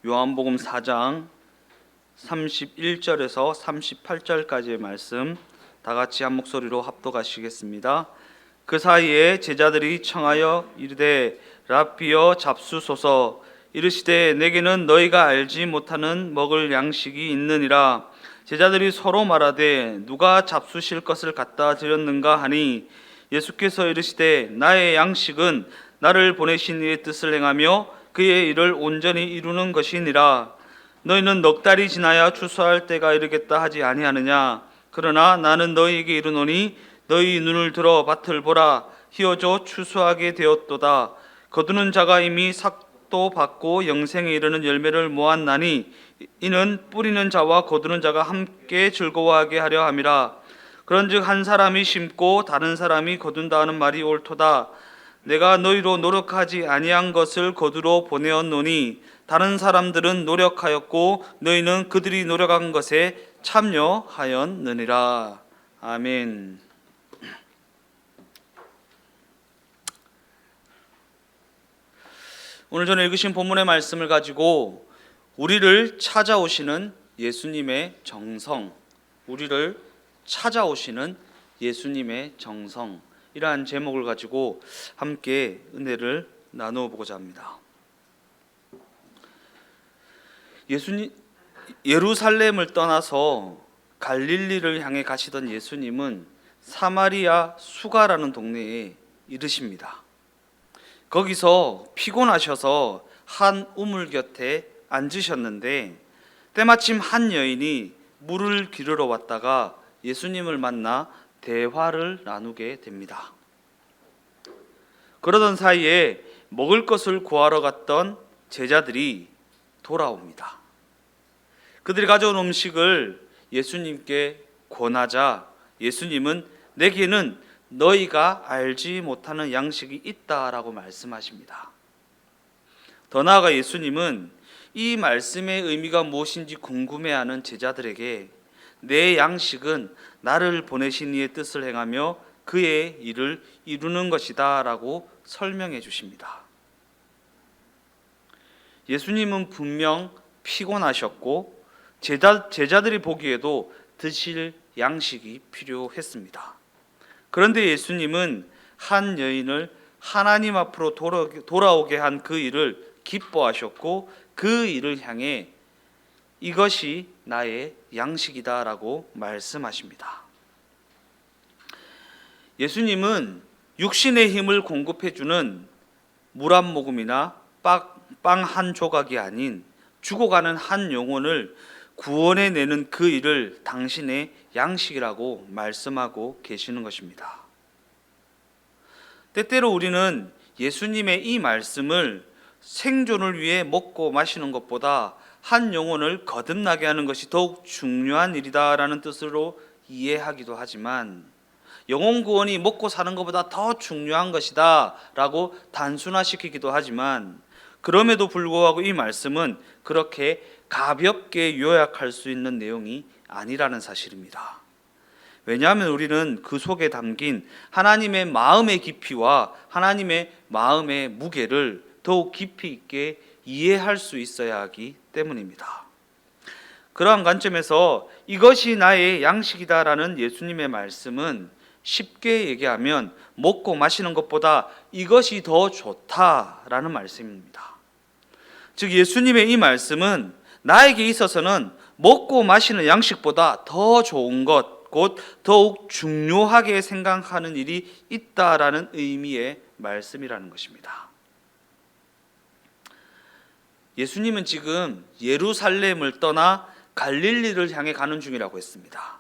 요한복음 4장 31절에서 38절까지의 말씀 다 같이 한 목소리로 합독하시겠습니다. 그 사이에 제자들이 청하여 이르되 랍비여 잡수소서. 이르시되 내게는 너희가 알지 못하는 먹을 양식이 있느니라. 제자들이 서로 말하되 누가 잡수실 것을 갖다 드렸는가 하니 예수께서 이르시되 나의 양식은 나를 보내신 이의 뜻을 행하며 그의 일을 온전히 이루는 것이니라. 너희는 넉 달이 지나야 추수할 때가 이르겠다 하지 아니하느냐. 그러나 나는 너희에게 이르노니 너희 눈을 들어 밭을 보라. 희어져 추수하게 되었도다. 거두는 자가 이미 삭도 받고 영생에 이르는 열매를 모았나니 이는 뿌리는 자와 거두는 자가 함께 즐거워하게 하려 함이라. 그런즉 한 사람이 심고 다른 사람이 거둔다 하는 말이 옳도다. 내가 너희로 노력하지 아니한 것을 거두러 보내었노니 다른 사람들은 노력하였고 너희는 그들이 노력한 것에 참여하였느니라. 아멘. 오늘 전에 읽으신 본문의 말씀을 가지고 우리를 찾아오시는 예수님의 정성, 우리를 찾아오시는 예수님의 정성, 이러한 제목을 가지고 함께 은혜를 나누어 보고자 합니다. 예루살렘을 떠나서 갈릴리를 향해 가시던 예수님은 사마리아 수가라는 동네에 이르십니다. 거기서 피곤하셔서 한 우물 곁에 앉으셨는데 때마침 한 여인이 물을 기르러 왔다가 예수님을 만나 대화를 나누게 됩니다. 그러던 사이에 먹을 것을 구하러 갔던 제자들이 돌아옵니다. 그들이 가져온 음식을 예수님께 권하자 예수님은 내게는 너희가 알지 못하는 양식이 있다라고 말씀하십니다. 더 나아가 예수님은 이 말씀의 의미가 무엇인지 궁금해하는 제자들에게 내 양식은 나를 보내신 이의 뜻을 행하며 그의 일을 이루는 것이다 라고 설명해 주십니다. 예수님은 분명 피곤하셨고 제자들이 보기에도 드실 양식이 필요했습니다. 그런데 예수님은 한 여인을 하나님 앞으로 돌아오게 한 그 일을 기뻐하셨고 그 일을 향해 이것이 나의 양식이다 라고 말씀하십니다. 예수님은 육신의 힘을 공급해주는 물 한 모금이나 빵 한 조각이 아닌 죽어가는 한 영혼을 구원해내는 그 일을 당신의 양식이라고 말씀하고 계시는 것입니다. 때때로 우리는 예수님의 이 말씀을 생존을 위해 먹고 마시는 것보다 한 영혼을 거듭나게 하는 것이 더욱 중요한 일이다라는 뜻으로 이해하기도 하지만 영혼 구원이 먹고 사는 것보다 더 중요한 것이다 라고 단순화시키기도 하지만 그럼에도 불구하고 이 말씀은 그렇게 가볍게 요약할 수 있는 내용이 아니라는 사실입니다. 왜냐하면 우리는 그 속에 담긴 하나님의 마음의 깊이와 하나님의 마음의 무게를 더욱 깊이 있게 이해할 수 있어야 하기 때문입니다. 그러한 관점에서 이것이 나의 양식이다라는 예수님의 말씀은 쉽게 얘기하면 먹고 마시는 것보다 이것이 더 좋다라는 말씀입니다. 즉 예수님의 이 말씀은 나에게 있어서는 먹고 마시는 양식보다 더 좋은 것, 곧 더욱 중요하게 생각하는 일이 있다라는 의미의 말씀이라는 것입니다. 예수님은 지금 예루살렘을 떠나 갈릴리를 향해 가는 중이라고 했습니다.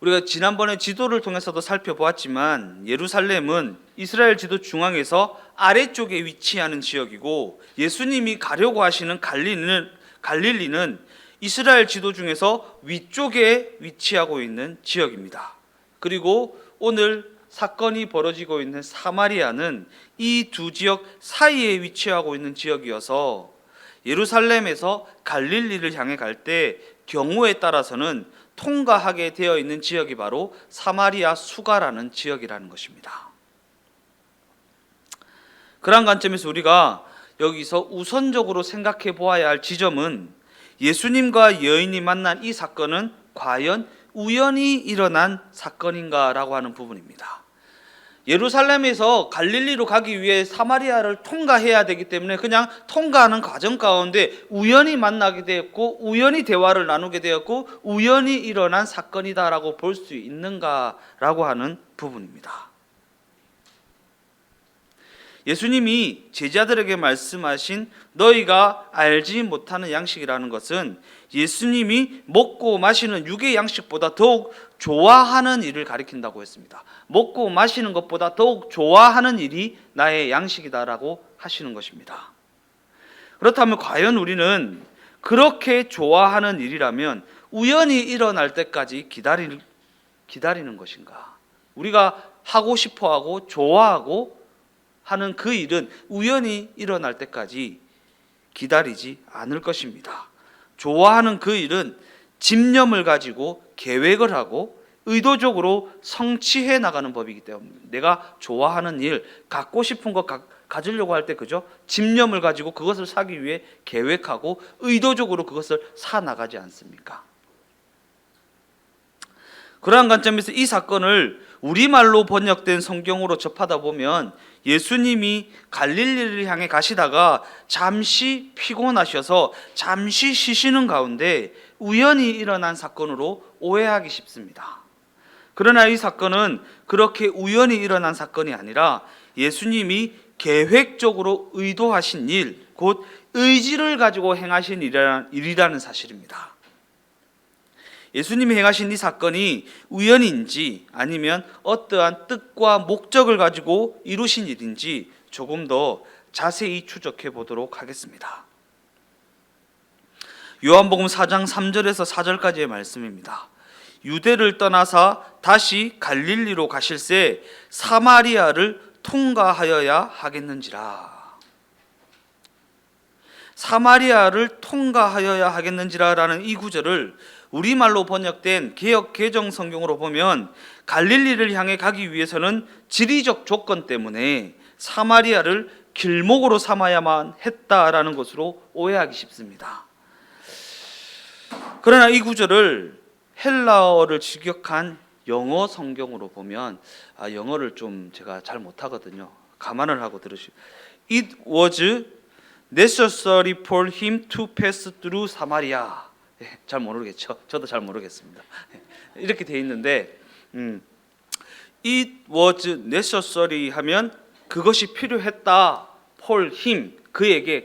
우리가 지난번에 지도를 통해서도 살펴보았지만 예루살렘은 이스라엘 지도 중앙에서 아래쪽에 위치하는 지역이고 예수님이 가려고 하시는 갈릴리는 이스라엘 지도 중에서 위쪽에 위치하고 있는 지역입니다. 그리고 오늘 사건이 벌어지고 있는 사마리아는 이 두 지역 사이에 위치하고 있는 지역이어서 예루살렘에서 갈릴리를 향해 갈 때 경우에 따라서는 통과하게 되어 있는 지역이 바로 사마리아 수가라는 지역이라는 것입니다. 그러한 관점에서 우리가 여기서 우선적으로 생각해 보아야 할 지점은 예수님과 여인이 만난 이 사건은 과연 우연히 일어난 사건인가라고 하는 부분입니다. 예루살렘에서 갈릴리로 가기 위해 사마리아를 통과해야 되기 때문에 그냥 통과하는 과정 가운데 우연히 만나게 되었고 우연히 대화를 나누게 되었고 우연히 일어난 사건이다라고 볼 수 있는가라고 하는 부분입니다. 예수님이 제자들에게 말씀하신 너희가 알지 못하는 양식이라는 것은 예수님이 먹고 마시는 육의 양식보다 더욱 좋아하는 일을 가리킨다고 했습니다. 먹고 마시는 것보다 더욱 좋아하는 일이 나의 양식이다라고 하시는 것입니다. 그렇다면 과연 우리는 그렇게 좋아하는 일이라면 우연히 일어날 때까지 기다리는 것인가? 우리가 하고 싶어하고 좋아하고 하는 그 일은 우연히 일어날 때까지 기다리지 않을 것입니다. 좋아하는 그 일은 집념을 가지고 계획을 하고 의도적으로 성취해 나가는 법이기 때문에 내가 좋아하는 일, 갖고 싶은 것 가지려고 할 때 그죠? 집념을 가지고 그것을 사기 위해 계획하고 의도적으로 그것을 사 나가지 않습니까? 그러한 관점에서 이 사건을 우리말로 번역된 성경으로 접하다 보면 예수님이 갈릴리를 향해 가시다가 잠시 피곤하셔서 잠시 쉬시는 가운데 우연히 일어난 사건으로 오해하기 쉽습니다. 그러나 이 사건은 그렇게 우연히 일어난 사건이 아니라 예수님이 계획적으로 의도하신 일, 곧 의지를 가지고 행하신 일이라는 사실입니다. 예수님이 행하신 이 사건이 우연인지 아니면 어떠한 뜻과 목적을 가지고 이루신 일인지 조금 더 자세히 추적해 보도록 하겠습니다. 요한복음 4장 3절에서 4절까지의 말씀입니다. 유대를 떠나사 다시 갈릴리로 가실새 사마리아를 통과하여야 하겠는지라. 사마리아를 통과하여야 하겠는지라라는 이 구절을 우리말로 번역된 개역 개정 성경으로 보면 갈릴리를 향해 가기 위해서는 지리적 조건 때문에 사마리아를 길목으로 삼아야만 했다라는 것으로 오해하기 쉽습니다. 그러나 이 구절을 헬라어를 직역한 영어 성경으로 보면 영어를 좀 제가 잘 못하거든요. 감안을 하고 들으시고 It was necessary for him to pass through Samaria. 잘 모르겠죠. 저도 잘 모르겠습니다. 이렇게 돼 있는데 It was necessary 하면 그것이 필요했다. for him 그에게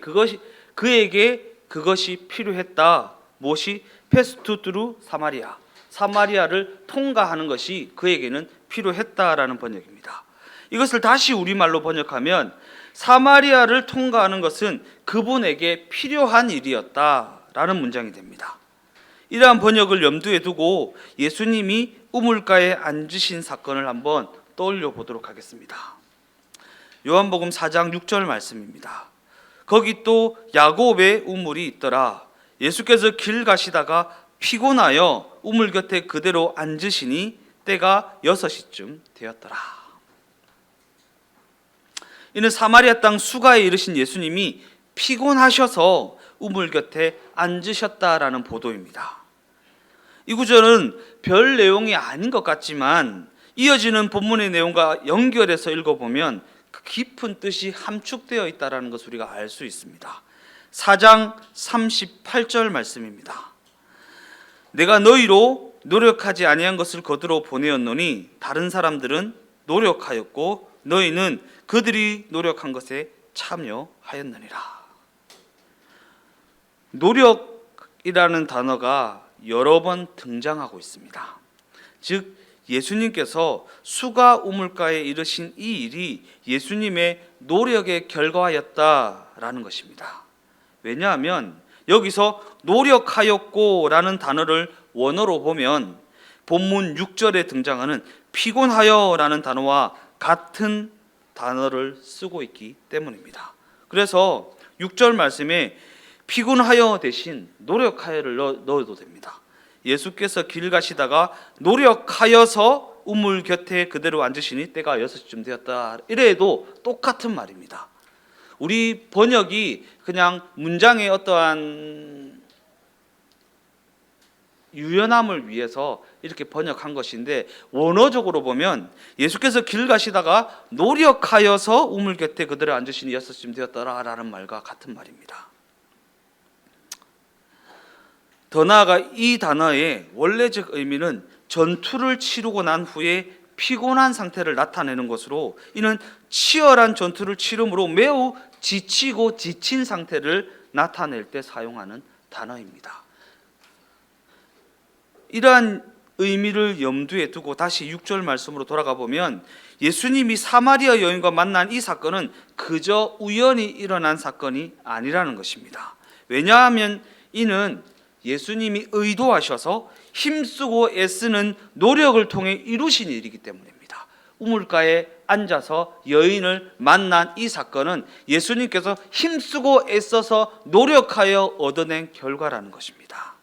그것이 필요했다. 무엇이 pass through Samaria. 사마리아를 통과하는 것이 그에게는 필요했다라는 번역입니다. 이것을 다시 우리말로 번역하면 사마리아를 통과하는 것은 그분에게 필요한 일이었다라는 문장이 됩니다. 이러한 번역을 염두에 두고 예수님이 우물가에 앉으신 사건을 한번 떠올려 보도록 하겠습니다. 요한복음 4장 6절 말씀입니다. 거기 또 야곱의 우물이 있더라. 예수께서 길 가시다가 피곤하여 우물 곁에 그대로 앉으시니 때가 6시쯤 되었더라. 이는 사마리아 땅 수가에 이르신 예수님이 피곤하셔서 우물 곁에 앉으셨다라는 보도입니다. 이 구절은 별 내용이 아닌 것 같지만 이어지는 본문의 내용과 연결해서 읽어보면 그 깊은 뜻이 함축되어 있다는 것을 우리가 알 수 있습니다. 4장 38절 말씀입니다. 내가 너희로 노력하지 아니한 것을 거두러 보내었노니 다른 사람들은 노력하였고 너희는 그들이 노력한 것에 참여하였느니라. 노력이라는 단어가 여러 번 등장하고 있습니다. 즉 예수님께서 수가 우물가에 이르신 이 일이 예수님의 노력의 결과였다라는 것입니다. 왜냐하면 여기서 노력하였고 라는 단어를 원어로 보면 본문 6절에 등장하는 피곤하여 라는 단어와 같은 단어를 쓰고 있기 때문입니다. 그래서 6절 말씀에 피곤하여 대신 노력하여를 넣어도 됩니다. 예수께서 길 가시다가 노력하여서 우물 곁에 그대로 앉으시니 때가 6시쯤 되었다. 이래도 똑같은 말입니다. 우리 번역이 그냥 문장의 어떠한 유연함을 위해서 이렇게 번역한 것인데, 원어적으로 보면 예수께서 길 가시다가 노력하여서 우물 곁에 그들을 앉으시니 6시쯤 되었더라라는 말과 같은 말입니다. 더 나아가 이 단어의 원래적 의미는 전투를 치르고 난 후에 피곤한 상태를 나타내는 것으로, 이는 치열한 전투를 치름으로 매우 지치고 지친 상태를 나타낼 때 사용하는 단어입니다. 이러한 의미를 염두에 두고 다시 6절 말씀으로 돌아가 보면, 예수님이 사마리아 여인과 만난 이 사건은 그저 우연히 일어난 사건이 아니라는 것입니다. 왜냐하면 이는 예수님이 의도하셔서 힘쓰고 애쓰는 노력을 통해 이루신 일이기 때문입니다. 우물가에 앉아서 여인을 만난 이 사건은 예수님께서 힘쓰고 애써서 노력하여 얻어낸 결과라는 것입니다.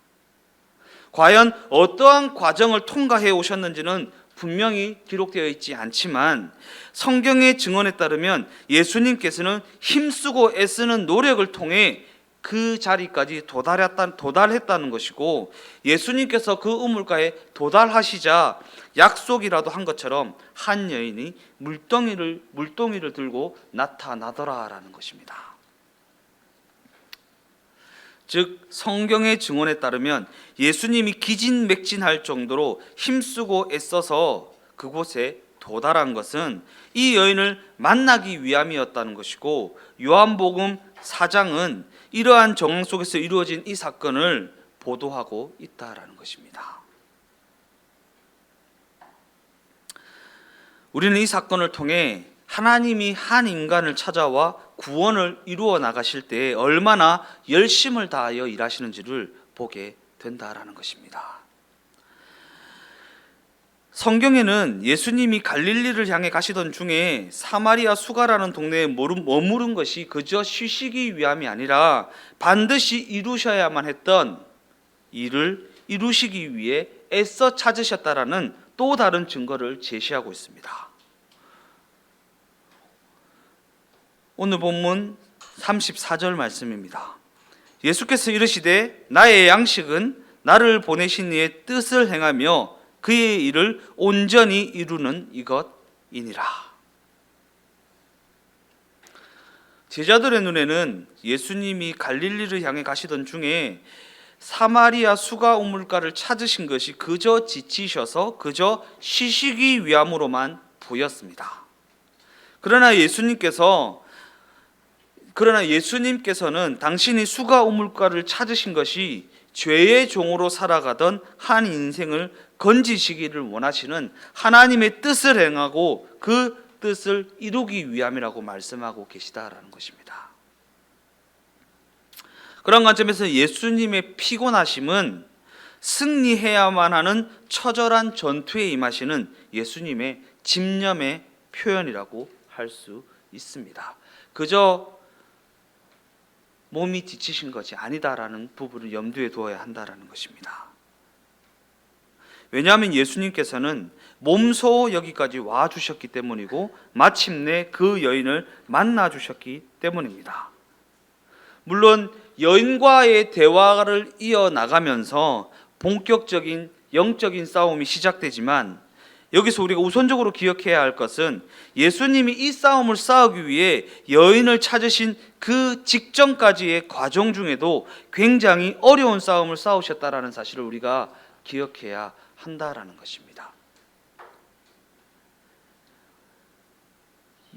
과연 어떠한 과정을 통과해 오셨는지는 분명히 기록되어 있지 않지만, 성경의 증언에 따르면 예수님께서는 힘쓰고 애쓰는 노력을 통해 그 자리까지 도달했다는 것이고, 예수님께서 그 우물가에 도달하시자 약속이라도 한 것처럼 한 여인이 물동이를 들고 나타나더라라는 것입니다. 즉, 성경의 증언에 따르면 예수님이 기진맥진할 정도로 힘쓰고 애써서 그곳에 도달한 것은 이 여인을 만나기 위함이었다는 것이고, 요한복음 4장은 이러한 정황 속에서 이루어진 이 사건을 보도하고 있다라는 것입니다. 우리는 이 사건을 통해 하나님이 한 인간을 찾아와 구원을 이루어 나가실 때 얼마나 열심을 다하여 일하시는지를 보게 된다라는 것입니다. 성경에는 예수님이 갈릴리를 향해 가시던 중에 사마리아 수가라는 동네에 머무른 것이 그저 쉬시기 위함이 아니라 반드시 이루셔야만 했던 일을 이루시기 위해 애써 찾으셨다라는 또 다른 증거를 제시하고 있습니다. 오늘 본문 34절 말씀입니다. 예수께서 이르시되 나의 양식은 나를 보내신 이의 뜻을 행하며 그의 일을 온전히 이루는 이것이니라. 제자들의 눈에는 예수님이 갈릴리를 향해 가시던 중에 사마리아 수가 우물가를 찾으신 것이 그저 지치셔서 그저 쉬시기 위함으로만 보였습니다. 그러나 예수님께서는 당신이 수가 우물가를 찾으신 것이 죄의 종으로 살아가던 한 인생을 건지시기를 원하시는 하나님의 뜻을 행하고 그 뜻을 이루기 위함이라고 말씀하고 계시다라는 것입니다. 그런 관점에서 예수님의 피곤하심은 승리해야만 하는 처절한 전투에 임하시는 예수님의 집념의 표현이라고 할 수 있습니다. 그저 몸이 지치신 것이 아니다라는 부분을 염두에 두어야 한다라는 것입니다. 왜냐하면 예수님께서는 몸소 여기까지 와주셨기 때문이고 마침내 그 여인을 만나주셨기 때문입니다. 물론 여인과의 대화를 이어나가면서 본격적인 영적인 싸움이 시작되지만, 여기서 우리가 우선적으로 기억해야 할 것은 예수님이 이 싸움을 싸우기 위해 여인을 찾으신 그 직전까지의 과정 중에도 굉장히 어려운 싸움을 싸우셨다라는 사실을 우리가 기억해야 한다라는 것입니다.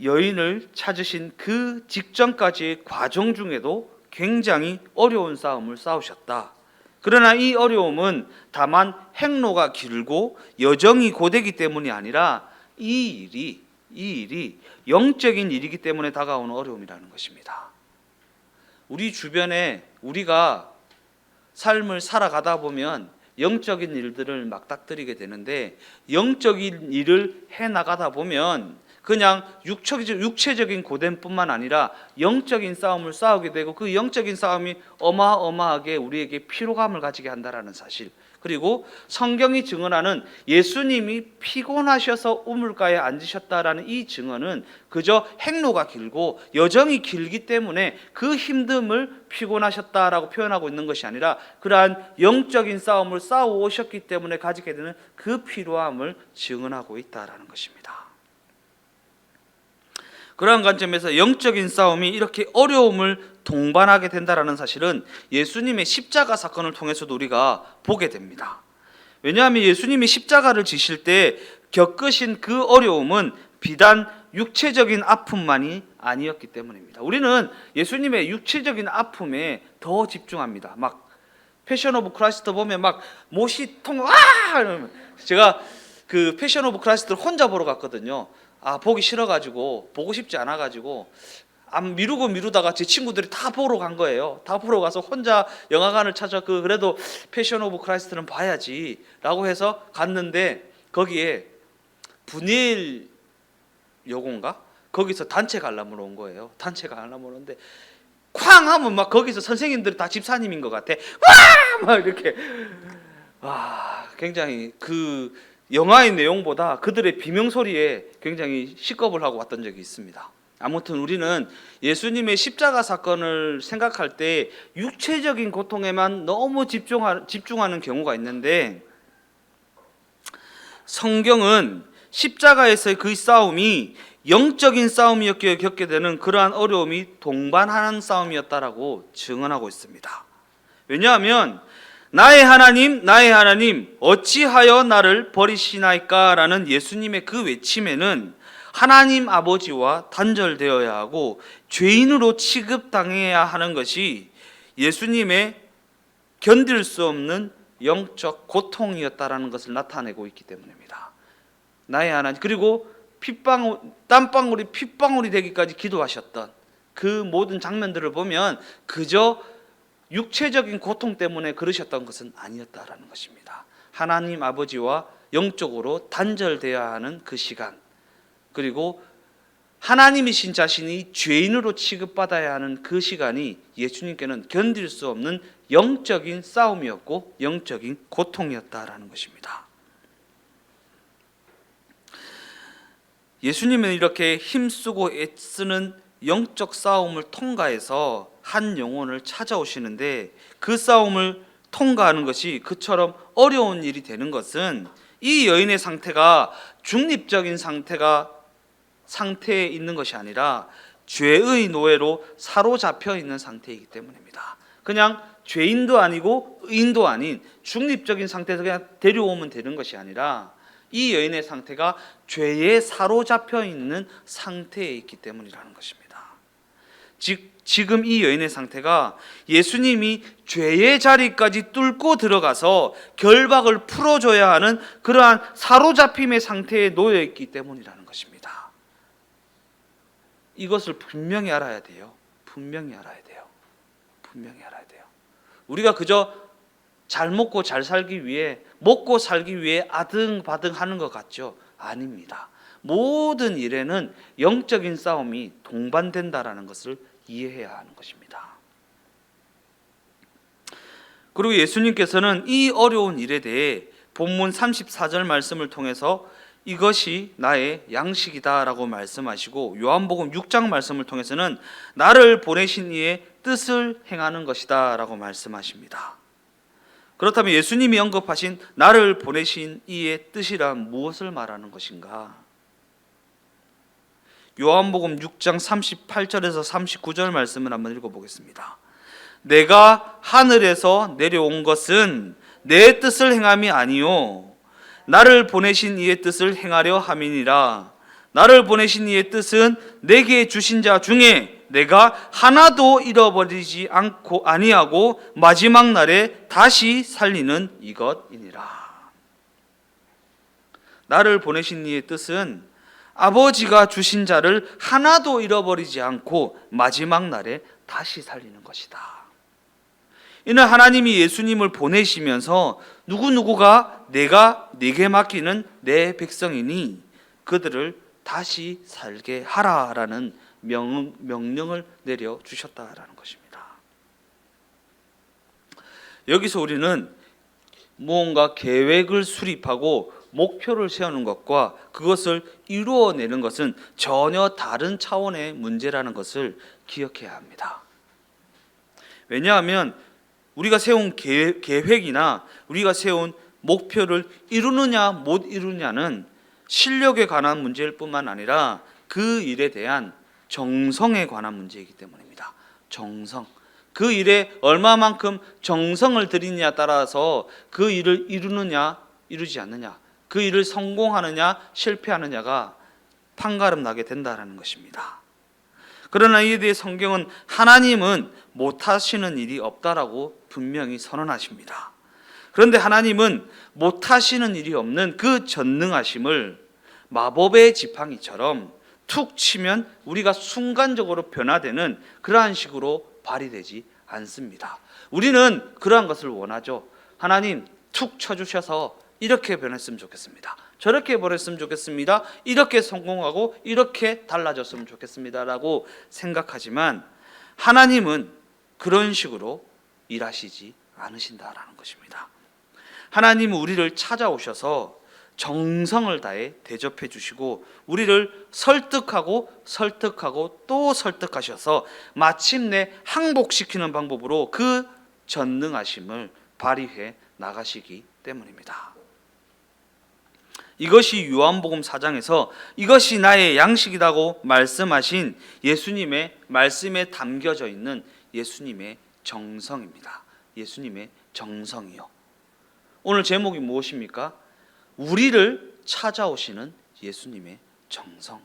여인을 찾으신 그 직전까지의 과정 중에도 굉장히 어려운 싸움을 싸우셨다. 그러나 이 어려움은 다만 행로가 길고 여정이 고되기 때문이 아니라 이 일이 영적인 일이기 때문에 다가오는 어려움이라는 것입니다. 우리 주변에 우리가 삶을 살아가다 보면 영적인 일들을 막닥뜨리게 되는데, 영적인 일을 해나가다 보면 그냥 육체적인 고됨뿐만 아니라 영적인 싸움을 싸우게 되고 그 영적인 싸움이 어마어마하게 우리에게 피로감을 가지게 한다라는 사실, 그리고 성경이 증언하는 예수님이 피곤하셔서 우물가에 앉으셨다라는 이 증언은 그저 행로가 길고 여정이 길기 때문에 그 힘듦을 피곤하셨다라고 표현하고 있는 것이 아니라 그러한 영적인 싸움을 싸워 오셨기 때문에 가지게 되는 그 피로함을 증언하고 있다라는 것입니다. 그러한 관점에서 영적인 싸움이 이렇게 어려움을 동반하게 된다는 사실은 예수님의 십자가 사건을 통해서도 우리가 보게 됩니다. 왜냐하면 예수님이 십자가를 지실 때 겪으신 그 어려움은 비단 육체적인 아픔만이 아니었기 때문입니다. 우리는 예수님의 육체적인 아픔에 더 집중합니다. 막 패션 오브 크라이스트 보면 막 못이 이러면 제가 그 패션 오브 크라이스트를 혼자 보러 갔거든요. 보기 싫어가지고, 보고 싶지 않아가지고 안 미루다가 제 친구들이 다 보러 간 거예요. 다 보러 가서 혼자 영화관을 찾아 그래도 패션 오브 크라이스트는 봐야지 라고 해서 갔는데 거기에 분일 여고인가? 거기서 단체 관람으로 온 거예요. 단체 관람으로 오는데 쾅 하면 막 거기서 선생님들이 다 집사님인 것 같아. 와! 막 이렇게 굉장히 그 영화의 내용보다 그들의 비명소리에 굉장히 식겁을 하고 왔던 적이 있습니다. 아무튼 우리는 예수님의 십자가 사건을 생각할 때 육체적인 고통에만 너무 집중하는 경우가 있는데, 성경은 십자가에서의 그 싸움이 영적인 싸움이었기에 겪게 되는 그러한 어려움이 동반하는 싸움이었다라고 증언하고 있습니다. 왜냐하면 나의 하나님 어찌하여 나를 버리시나이까 라는 예수님의 그 외침에는 하나님 아버지와 단절되어야 하고 죄인으로 취급당해야 하는 것이 예수님의 견딜 수 없는 영적 고통이었다라는 것을 나타내고 있기 때문입니다. 나의 하나님, 그리고 땀방울이 핏방울이 되기까지 기도하셨던 그 모든 장면들을 보면 그저 육체적인 고통 때문에 그러셨던 것은 아니었다라는 것입니다. 하나님 아버지와 영적으로 단절되어야 하는 그 시간, 그리고 하나님이신 자신이 죄인으로 취급받아야 하는 그 시간이 예수님께는 견딜 수 없는 영적인 싸움이었고 영적인 고통이었다라는 것입니다. 예수님은 이렇게 힘쓰고 애쓰는 영적 싸움을 통과해서 한 영혼을 찾아오시는데, 그 싸움을 통과하는 것이 그처럼 어려운 일이 되는 것은 이 여인의 상태가 중립적인 상태에 있는 것이 아니라 죄의 노예로 사로잡혀 있는 상태이기 때문입니다. 그냥 죄인도 아니고 의인도 아닌 중립적인 상태에서 그냥 데려오면 되는 것이 아니라 이 여인의 상태가 죄에 사로잡혀 있는 상태에 있기 때문이라는 것입니다. 지금 이 여인의 상태가 예수님이 죄의 자리까지 뚫고 들어가서 결박을 풀어줘야 하는 그러한 사로잡힘의 상태에 놓여 있기 때문이라는 것입니다. 이것을 분명히 알아야 돼요. 분명히 알아야 돼요. 우리가 그저 잘 먹고 잘 살기 위해, 먹고 살기 위해 아등바등 하는 것 같죠? 아닙니다. 모든 일에는 영적인 싸움이 동반된다라는 것을 이해해야 하는 것입니다. 그리고 예수님께서는 이 어려운 일에 대해 본문 34절 말씀을 통해서 이것이 나의 양식이다 라고 말씀하시고, 요한복음 6장 말씀을 통해서는 나를 보내신 이의 뜻을 행하는 것이다 라고 말씀하십니다. 그렇다면 예수님이 언급하신 나를 보내신 이의 뜻이란 무엇을 말하는 것인가? 요한복음 6장 38절에서 39절 말씀을 한번 읽어보겠습니다. 내가 하늘에서 내려온 것은 내 뜻을 행함이 아니요 나를 보내신 이의 뜻을 행하려 함이니라. 나를 보내신 이의 뜻은 내게 주신 자 중에 내가 하나도 잃어버리지 아니하고 마지막 날에 다시 살리는 이것이니라. 나를 보내신 이의 뜻은 아버지가 주신 자를 하나도 잃어버리지 않고 마지막 날에 다시 살리는 것이다. 이는 하나님이 예수님을 보내시면서 누구누구가 내가 네게 맡기는 내 백성이니 그들을 다시 살게 하라라는 명령을 내려주셨다라는 것입니다. 여기서 우리는 무언가 계획을 수립하고 목표를 세우는 것과 그것을 이루어내는 것은 전혀 다른 차원의 문제라는 것을 기억해야 합니다. 왜냐하면 우리가 세운 계획이나 우리가 세운 목표를 이루느냐 못 이루느냐는 실력에 관한 문제일 뿐만 아니라 그 일에 대한 정성에 관한 문제이기 때문입니다. 정성. 그 일에 얼마만큼 정성을 들이느냐에 따라서 그 일을 이루느냐 이루지 않느냐, 그 일을 성공하느냐 실패하느냐가 판가름 나게 된다는 것입니다. 그러나 이에 대해 성경은 하나님은 못하시는 일이 없다라고 분명히 선언하십니다. 그런데 하나님은 못하시는 일이 없는 그 전능하심을 마법의 지팡이처럼 툭 치면 우리가 순간적으로 변화되는 그러한 식으로 발휘되지 않습니다. 우리는 그러한 것을 원하죠. 하나님 툭 쳐주셔서 이렇게 변했으면 좋겠습니다. 저렇게 변했으면 좋겠습니다. 이렇게 성공하고 이렇게 달라졌으면 좋겠습니다 라고 생각하지만 하나님은 그런 식으로 일하시지 않으신다라는 것입니다. 하나님은 우리를 찾아오셔서 정성을 다해 대접해 주시고 우리를 설득하고 또 설득하셔서 마침내 항복시키는 방법으로 그 전능하심을 발휘해 나가시기 때문입니다. 이것이 요한복음 4장에서 이것이 나의 양식이라고 말씀하신 예수님의 말씀에 담겨져 있는 예수님의 정성입니다. 예수님의 정성이요. 오늘 제목이 무엇입니까? 우리를 찾아오시는 예수님의 정성.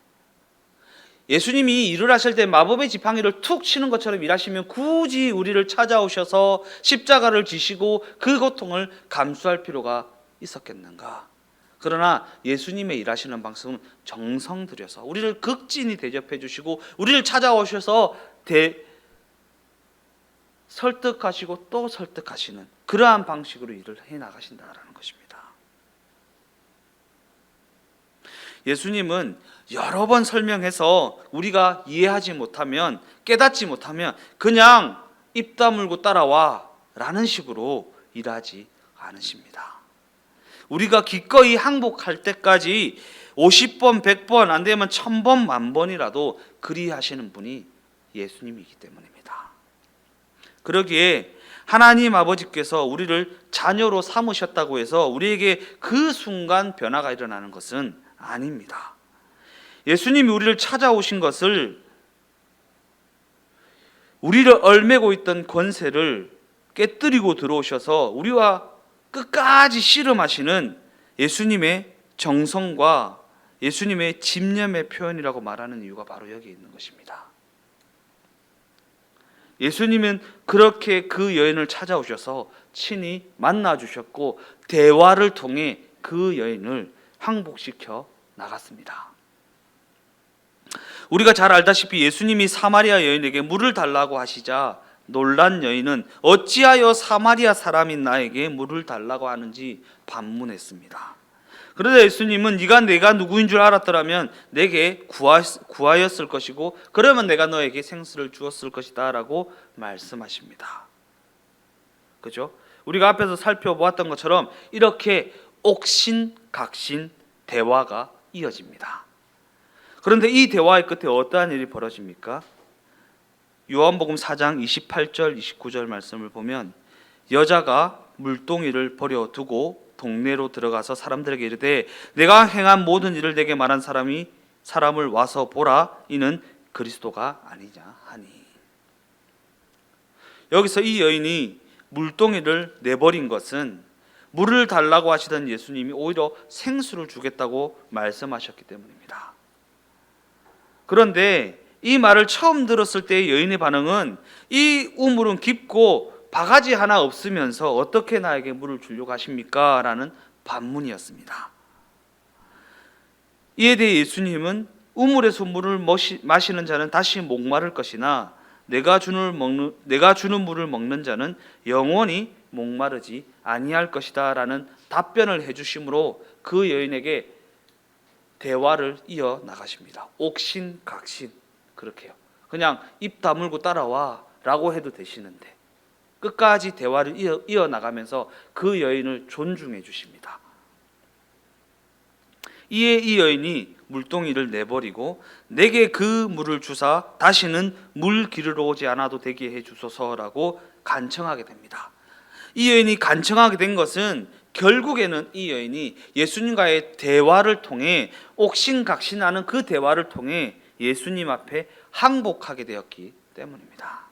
예수님이 일을 하실 때 마법의 지팡이를 툭 치는 것처럼 일하시면 굳이 우리를 찾아오셔서 십자가를 지시고 그 고통을 감수할 필요가 있었겠는가? 그러나 예수님의 일하시는 방식은 정성 들여서 우리를 극진히 대접해 주시고 우리를 찾아오셔서 설득하시고 또 설득하시는 그러한 방식으로 일을 해 나가신다라는 것입니다. 예수님은 여러 번 설명해서 우리가 이해하지 못하면 깨닫지 못하면 그냥 입 다물고 따라와 라는 식으로 일하지 않으십니다. 우리가 기꺼이 항복할 때까지 50번, 100번 안 되면 1000번, 10,000번이라도 그리하시는 분이 예수님이기 때문입니다. 그러기에 하나님 아버지께서 우리를 자녀로 삼으셨다고 해서 우리에게 그 순간 변화가 일어나는 것은 아닙니다. 예수님이 우리를 찾아오신 것을 우리를 얽매고 있던 권세를 깨뜨리고 들어오셔서 우리와 끝까지 씨름하시는 예수님의 정성과 예수님의 집념의 표현이라고 말하는 이유가 바로 여기에 있는 것입니다. 예수님은 그렇게 그 여인을 찾아오셔서 친히 만나주셨고 대화를 통해 그 여인을 항복시켜 나갔습니다. 우리가 잘 알다시피 예수님이 사마리아 여인에게 물을 달라고 하시자 놀란 여인은 어찌하여 사마리아 사람인 나에게 물을 달라고 하는지 반문했습니다. 그러자 예수님은 네가 내가 누구인 줄 알았더라면 내게 구하였을 것이고 그러면 내가 너에게 생수를 주었을 것이다 라고 말씀하십니다. 그죠? 우리가 앞에서 살펴보았던 것처럼 이렇게 옥신각신 대화가 이어집니다. 그런데 이 대화의 끝에 어떠한 일이 벌어집니까? 요한복음 4장 28절 29절 말씀을 보면 여자가 물동이를 버려두고 동네로 들어가서 사람들에게 이르되 내가 행한 모든 일을 내게 말한 사람을 와서 보라 이는 그리스도가 아니냐 하니. 여기서 이 여인이 물동이를 내버린 것은 물을 달라고 하시던 예수님이 오히려 생수를 주겠다고 말씀하셨기 때문입니다. 그런데 이 말을 처음 들었을 때의 여인의 반응은 이 우물은 깊고 바가지 하나 없으면서 어떻게 나에게 물을 주려고 하십니까? 라는 반문이었습니다. 이에 대해 예수님은 우물에서 물을 마시는 자는 다시 목마를 것이나 내가 주는 물을 먹는 자는 영원히 목마르지 아니할 것이다 라는 답변을 해주심으로 그 여인에게 대화를 이어 나가십니다. 옥신각신 그렇게요. 그냥 입 다물고 따라와 라고 해도 되시는데 끝까지 대화를 이어 나가면서 그 여인을 존중해 주십니다. 이에 이 여인이 물동이를 내버리고 내게 그 물을 주사 다시는 물 기르러 오지 않아도 되게 해 주소서라고 간청하게 됩니다. 이 여인이 간청하게 된 것은 결국에는 이 여인이 예수님과의 대화를 통해 옥신각신하는 그 대화를 통해 예수님 앞에 항복하게 되었기 때문입니다.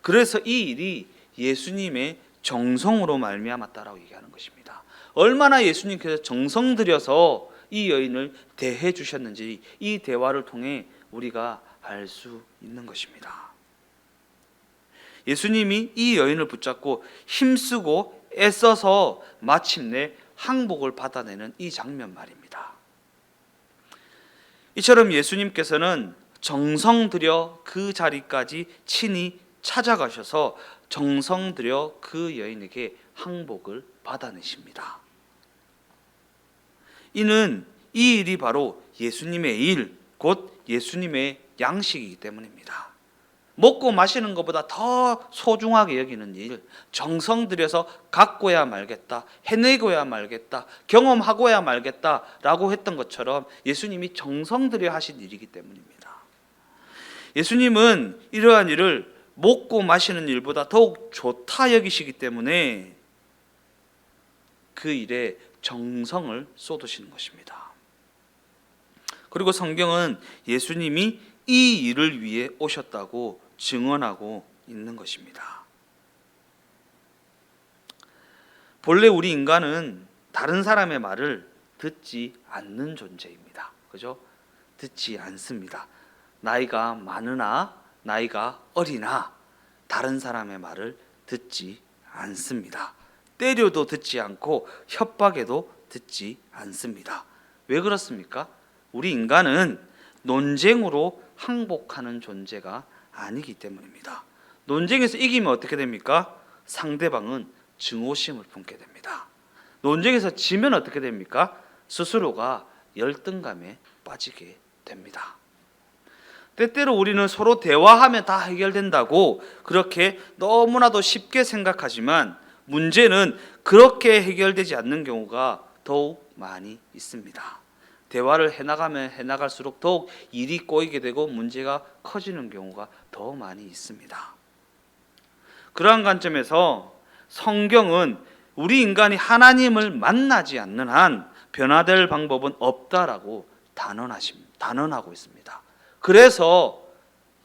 그래서 이 일이 예수님의 정성으로 말미암았다라고 얘기하는 것입니다. 얼마나 예수님께서 정성 들여서 이 여인을 대해 주셨는지 이 대화를 통해 우리가 알 수 있는 것입니다. 예수님이 이 여인을 붙잡고 힘쓰고 애써서 마침내 항복을 받아내는 이 장면 말입니다. 이처럼 예수님께서는 정성 들여 그 자리까지 친히 찾아가셔서 정성 들여 그 여인에게 항복을 받아내십니다. 이는 이 일이 바로 예수님의 일, 곧 예수님의 양식이기 때문입니다. 먹고 마시는 것보다 더 소중하게 여기는 일, 정성 들여서 갖고야 말겠다, 해내고야 말겠다, 경험하고야 말겠다라고 했던 것처럼 예수님이 정성 들여 하신 일이기 때문입니다. 예수님은 이러한 일을 먹고 마시는 일보다 더욱 좋다 여기시기 때문에 그 일에 정성을 쏟으시는 것입니다. 그리고 성경은 예수님이 이 일을 위해 오셨다고 증언하고 있는 것입니다. 본래 우리 인간은 다른 사람의 말을 듣지 않는 존재입니다. 그죠? 듣지 않습니다. 나이가 많으나 나이가 어리나 다른 사람의 말을 듣지 않습니다. 때려도 듣지 않고 협박해도 듣지 않습니다. 왜 그렇습니까? 우리 인간은 논쟁으로 항복하는 존재가 아니기 때문입니다. 논쟁에서 이기면 어떻게 됩니까? 상대방은 증오심을 품게 됩니다. 논쟁에서 지면 어떻게 됩니까? 스스로가 열등감에 빠지게 됩니다. 때때로 우리는 서로 대화하면 다 해결된다고 그렇게 너무나도 쉽게 생각하지만 문제는 그렇게 해결되지 않는 경우가 더욱 많이 있습니다. 대화를 해나가면 해나갈수록 더욱 일이 꼬이게 되고 문제가 커지는 경우가 더 많이 있습니다. 그러한 관점에서 성경은 우리 인간이 하나님을 만나지 않는 한 변화될 방법은 없다라고 단언하고 있습니다. 그래서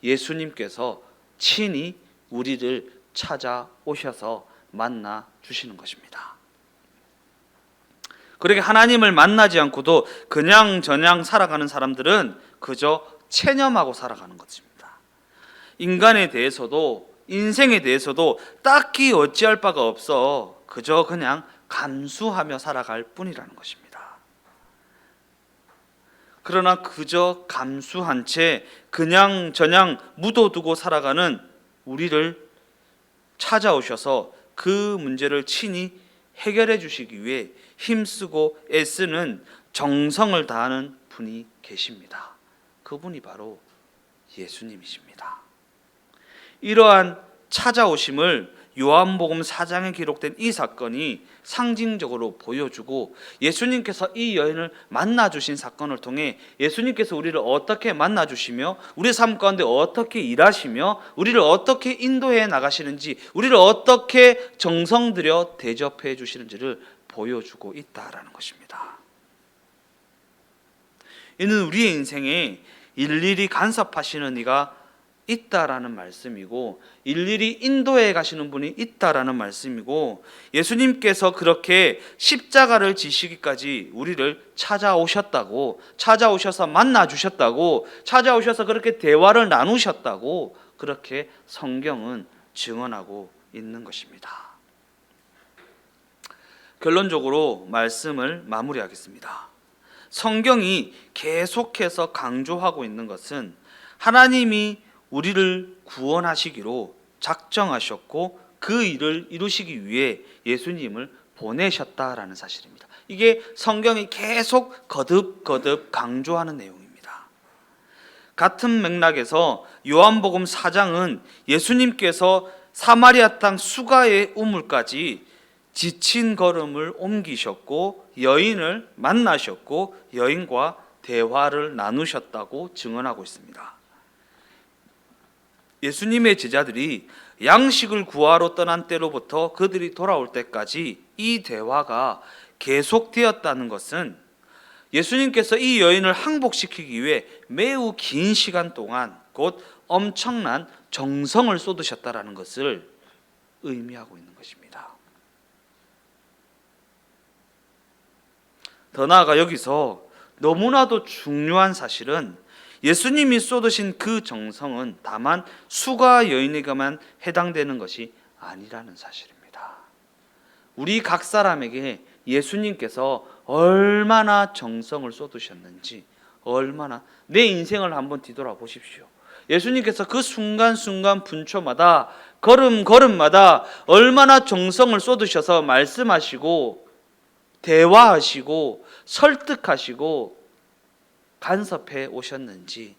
예수님께서 친히 우리를 찾아오셔서 만나 주시는 것입니다. 그렇게 하나님을 만나지 않고도 그냥저냥 살아가는 사람들은 그저 체념하고 살아가는 것입니다. 인간에 대해서도 인생에 대해서도 딱히 어찌할 바가 없어 그저 그냥 감수하며 살아갈 뿐이라는 것입니다. 그러나 그저 감수한 채 그냥저냥 묻어두고 살아가는 우리를 찾아오셔서 그 문제를 친히 해결해 주시기 위해 힘쓰고 애쓰는 정성을 다하는 분이 계십니다. 그분이 바로 예수님이십니다. 이러한 찾아오심을 요한복음 4장에 기록된 이 사건이 상징적으로 보여주고 예수님께서 이 여인을 만나주신 사건을 통해 예수님께서 우리를 어떻게 만나주시며 우리 삶 가운데 어떻게 일하시며 우리를 어떻게 인도해 나가시는지 우리를 어떻게 정성 들여 대접해 주시는지를 보여주고 있다라는 것입니다. 이는 우리의 인생에 일일이 간섭하시는 이가 있다라는 말씀이고 일일이 인도해 가시는 분이 있다라는 말씀이고 예수님께서 그렇게 십자가를 지시기까지 우리를 찾아오셔서 만나 주셨다고 찾아오셔서 그렇게 대화를 나누셨다고 그렇게 성경은 증언하고 있는 것입니다. 결론적으로 말씀을 마무리하겠습니다. 성경이 계속해서 강조하고 있는 것은 하나님이 우리를 구원하시기로 작정하셨고 그 일을 이루시기 위해 예수님을 보내셨다라는 사실입니다. 이게 성경이 계속 거듭거듭 강조하는 내용입니다. 같은 맥락에서 요한복음 4장은 예수님께서 사마리아 땅 수가의 우물까지 지친 걸음을 옮기셨고 여인을 만나셨고 여인과 대화를 나누셨다고 증언하고 있습니다. 예수님의 제자들이 양식을 구하러 떠난 때로부터 그들이 돌아올 때까지 이 대화가 계속되었다는 것은 예수님께서 이 여인을 항복시키기 위해 매우 긴 시간 동안 곧 엄청난 정성을 쏟으셨다라는 것을 의미하고 있는 것입니다. 더 나아가 여기서 너무나도 중요한 사실은 예수님이 쏟으신 그 정성은 다만 수가 여인에게만 해당되는 것이 아니라는 사실입니다. 우리 각 사람에게 예수님께서 얼마나 정성을 쏟으셨는지, 얼마나 내 인생을 한번 뒤돌아보십시오. 예수님께서 그 순간순간 분초마다 걸음걸음마다 얼마나 정성을 쏟으셔서 말씀하시고 대화하시고 설득하시고 간섭해 오셨는지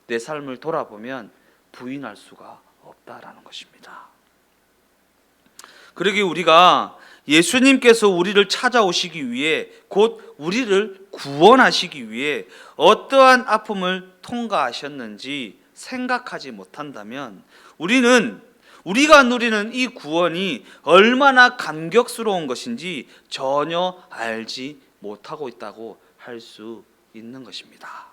내 삶을 돌아보면 부인할 수가 없다라는 것입니다. 그러기에 우리가 예수님께서 우리를 찾아오시기 위해 곧 우리를 구원하시기 위해 어떠한 아픔을 통과하셨는지 생각하지 못한다면 우리가 누리는 이 구원이 얼마나 감격스러운 것인지 전혀 알지 못하고 있다고 할 수 있는 것입니다.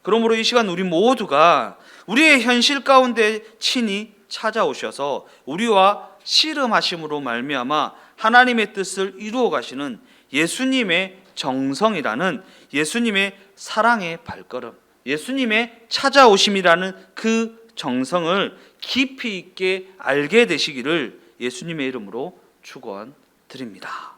그러므로 이 시간 우리 모두가 우리의 현실 가운데 친히 찾아오셔서 우리와 씨름하심으로 말미암아 하나님의 뜻을 이루어 가시는 예수님의 정성이라는 예수님의 사랑의 발걸음, 예수님의 찾아오심이라는 그 정성을 깊이 있게 알게 되시기를 예수님의 이름으로 축원드립니다.